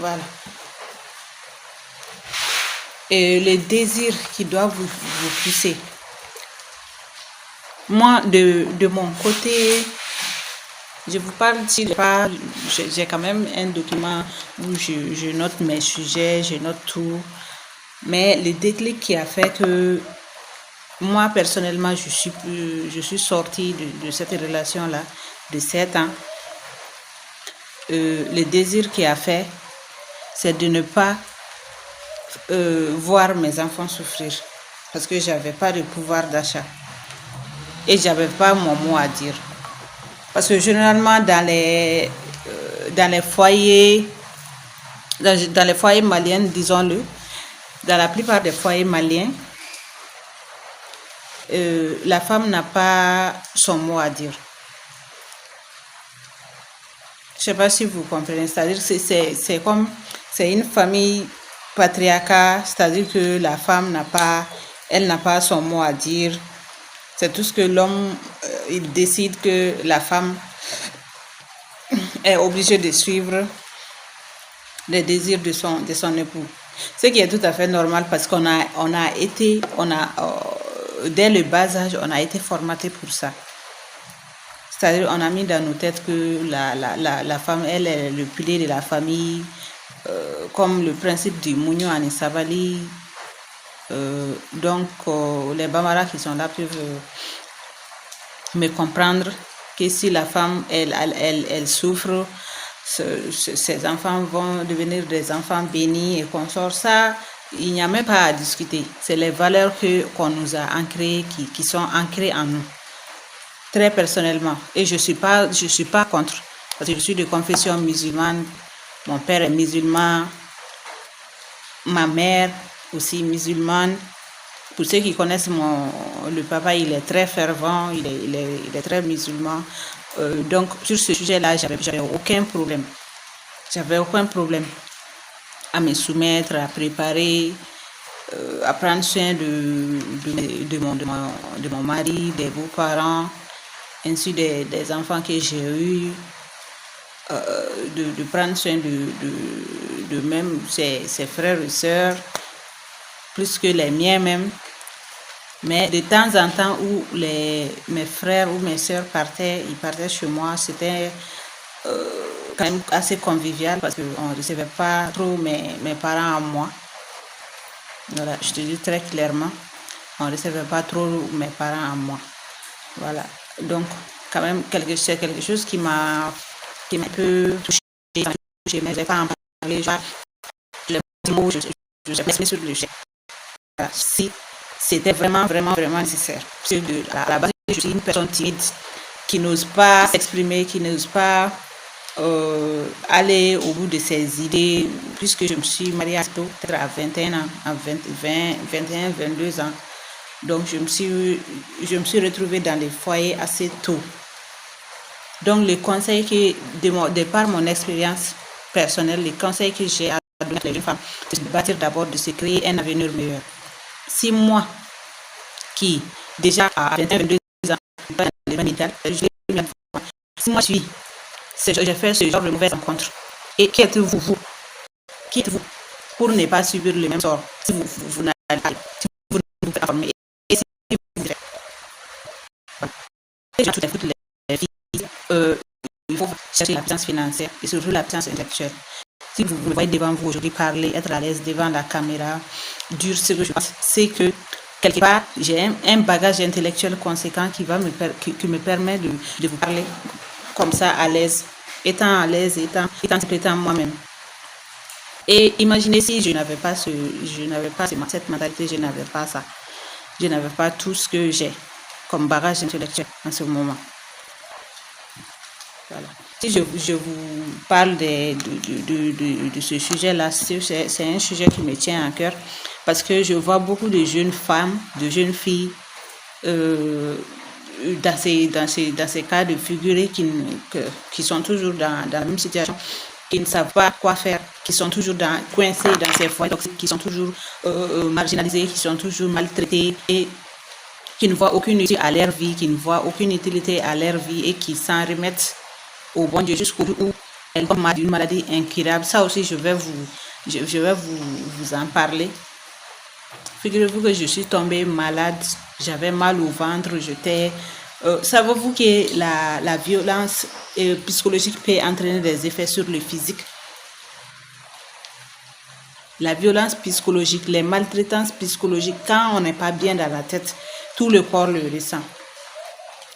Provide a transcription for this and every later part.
Voilà. Et les désirs qui doivent vous pousser. Moi, de mon côté, je vous parle, si j'ai quand même un document où je note mes sujets, je note tout. Mais le déclic qui a fait que moi, personnellement, je suis sortie de cette relation-là de 7 ans. Le désir qui a fait, c'est de ne pas voir mes enfants souffrir. Parce que j'avais pas de pouvoir d'achat. Et j'avais pas mon mot à dire. Parce que généralement, dans les foyers, dans les foyers maliens, disons-le, dans la plupart des foyers maliens, la femme n'a pas son mot à dire. Je ne sais pas si vous comprenez. C'est-à-dire que c'est une famille patriarcale, c'est-à-dire que la femme n'a pas son mot à dire. C'est tout ce que l'homme, il décide que la femme est obligée de suivre les désirs de son époux. Ce qui est tout à fait normal parce dès le bas âge, on a été formaté pour ça. C'est-à-dire, on a mis dans nos têtes que la femme, elle est le pilier de la famille, comme le principe du Mounio Anisabali. Donc, les Bambara qui sont là peuvent me comprendre que si la femme, elle souffre, ses enfants vont devenir des enfants bénis et consorts. Ça, il n'y a même pas à discuter. C'est les valeurs qu'on nous a ancrées, qui sont ancrées en nous. Très personnellement. Et je suis pas contre. Parce que je suis de confession musulmane. Mon père est musulman. Ma mère aussi musulmane. Pour ceux qui connaissent le papa, il est très fervent, il est très musulman. Donc, sur ce sujet-là, j'avais aucun problème. J'avais aucun problème à me soumettre, à préparer, à prendre soin de mon mari, des beaux-parents, ainsi des enfants que j'ai eus, de prendre soin de même ses frères et sœurs, plus que les miens même. Mais de temps en temps où mes frères ou mes sœurs ils partaient chez moi, c'était quand même assez convivial parce qu'on ne recevait pas trop mes parents à moi. Voilà, je te dis très clairement, on ne recevait pas trop mes parents à moi. Voilà, donc quand même c'est quelque chose qui m'a un peu touché, mais je n'ai pas en parler. Les mots, je mets sur le chèque. Voilà, si c'était vraiment nécessaire. Parce que à la base, je suis une personne timide qui n'ose pas s'exprimer, qui n'ose pas aller au bout de ses idées, puisque je me suis mariée peut-être à 21 ans, à 21, 22 ans. Donc, je me suis retrouvée dans les foyers assez tôt. Donc, les conseils de par mon expérience personnelle, les conseils que j'ai à donner à les femmes, c'est de bâtir d'abord, de se créer un avenir meilleur. Si moi, qui déjà à 21, 22 ans, si moi j'ai fait ce genre de mauvaise rencontre, et qui êtes-vous pour ne pas subir le même sort si vous n'allez pas, si vous ne vous faites informer, et si vous faites toutes les filles, il faut chercher la puissance financière et surtout la puissance intellectuelle. Si vous me voyez devant vous aujourd'hui parler, être à l'aise devant la caméra, dire ce que je pense, c'est que quelque part, j'ai un bagage intellectuel conséquent qui me permet de vous parler comme ça à l'aise, étant à l'aise, étant moi-même. Et imaginez si je n'avais pas cette mentalité, je n'avais pas ça. Je n'avais pas tout ce que j'ai comme bagage intellectuel en ce moment. Voilà. Si je vous parle de ce sujet-là, c'est un sujet qui me tient à cœur parce que je vois beaucoup de jeunes femmes, de jeunes filles dans ces cas de figure qui sont toujours dans la même situation, qui ne savent pas quoi faire, qui sont toujours coincés dans ces foyers toxiques, qui sont toujours marginalisés, qui sont toujours maltraités et qui ne voient aucune utilité à leur vie, et qui s'en remettent au bon Dieu jusqu'au bout où Elle tombe d'une maladie incurable. Ça aussi, je vais vous en parler. Figurez-vous que je suis tombée malade, j'avais mal au ventre, savez-vous que la violence psychologique peut entraîner des effets sur le physique? La violence psychologique, les maltraitances psychologiques, quand on n'est pas bien dans la tête, tout le corps le ressent.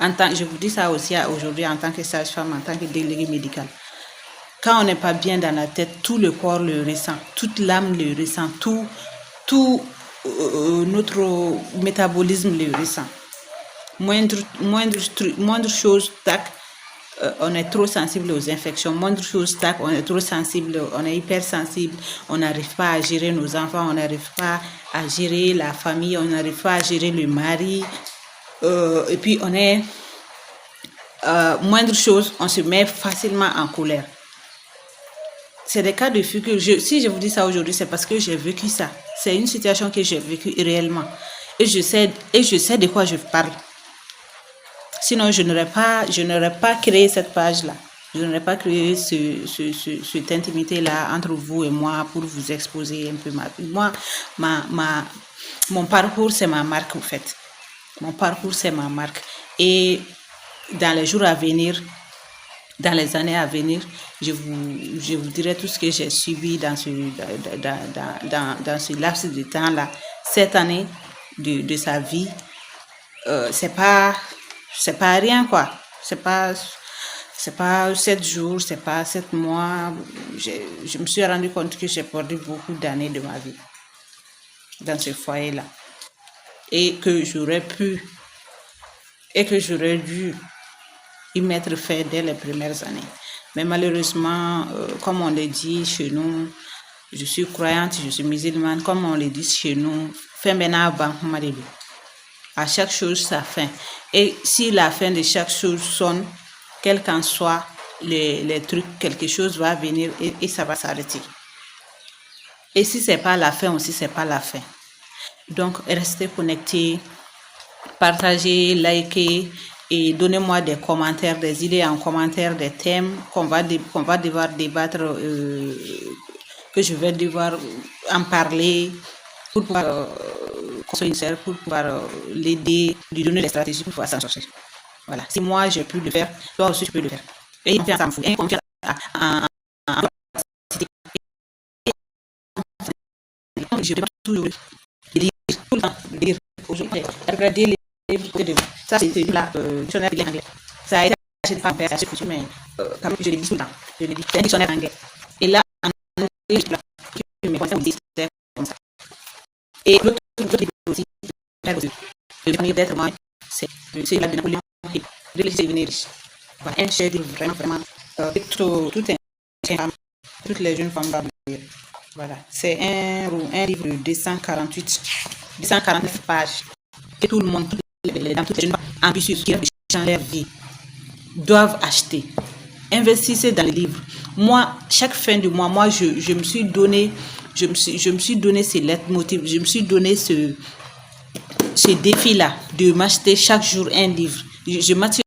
Je vous dis ça aussi aujourd'hui en tant que sage-femme, en tant que déléguée médicale. Quand on n'est pas bien dans la tête, tout le corps le ressent, toute l'âme le ressent, tout notre métabolisme le ressent. Moindre chose, tac, on est trop sensible aux infections. Moindre chose, tac, on est trop sensible, on est hypersensible. On n'arrive pas à gérer nos enfants, on n'arrive pas à gérer la famille, on n'arrive pas à gérer le mari. Et puis on est moindre chose, on se met facilement en colère. C'est des cas de figure. Si je vous dis ça aujourd'hui, c'est parce que j'ai vécu ça. C'est une situation que j'ai vécue réellement. Et je sais de quoi je parle. Sinon, je n'aurais pas créé cette page-là. Je n'aurais pas créé cette intimité-là entre vous et moi pour vous exposer un peu mon parcours, c'est ma marque, en fait. Mon parcours, c'est ma marque. Et dans les jours à venir, dans les années à venir, je vous dirai tout ce que j'ai subi dans ce laps de temps-là. Cette année de sa vie, c'est pas rien, quoi. C'est pas 7 jours, c'est pas 7 mois. Je me suis rendu compte que j'ai perdu beaucoup d'années de ma vie dans ce foyer-là. Et que j'aurais dû y mettre fin dès les premières années. Mais malheureusement, comme on le dit chez nous, je suis croyante, je suis musulmane, comme on le dit chez nous, fin à chaque chose sa fin. Et si la fin de chaque chose sonne, quel qu'en soit les trucs, quelque chose va venir et ça va s'arrêter. Et si c'est pas la fin aussi, c'est pas la fin. Donc, restez connectés, partagez, likez et donnez-moi des commentaires, des idées en commentaire, des thèmes qu'on va devoir débattre, que je vais devoir en parler pour pouvoir pour pouvoir l'aider, lui donner des stratégies pour pouvoir s'en sortir. Voilà. Si moi j'ai pu le faire, toi aussi tu peux le faire. Et confiance en vous, et confiance en je vais toujours lire tout le temps, lire aujourd'hui, regarder les livres de vous. Ça c'est là, dictionnaire de l'anglais. Ça a été acheté par père, mais quand même je le dis tout le temps. Je le dis, c'est un dictionnaire anglais. Et là, en anglais, je me conseille c'est comme ça. Et l'autre aussi, le devenir d'être moi, c'est la de Napoléon Hill, devenir riche. Voilà, un chef vraiment, toutes les jeunes femmes doivent lire. Voilà, c'est un livre de 249 pages que tout le monde, toutes les jeunes femmes ambitieuses qui réfléchissent leur vie doivent acheter. Investissez dans les livres. Moi, chaque fin du mois, je me suis donné ces leitmotivs, je me suis donné ce défi-là de m'acheter chaque jour un livre. Je m'attire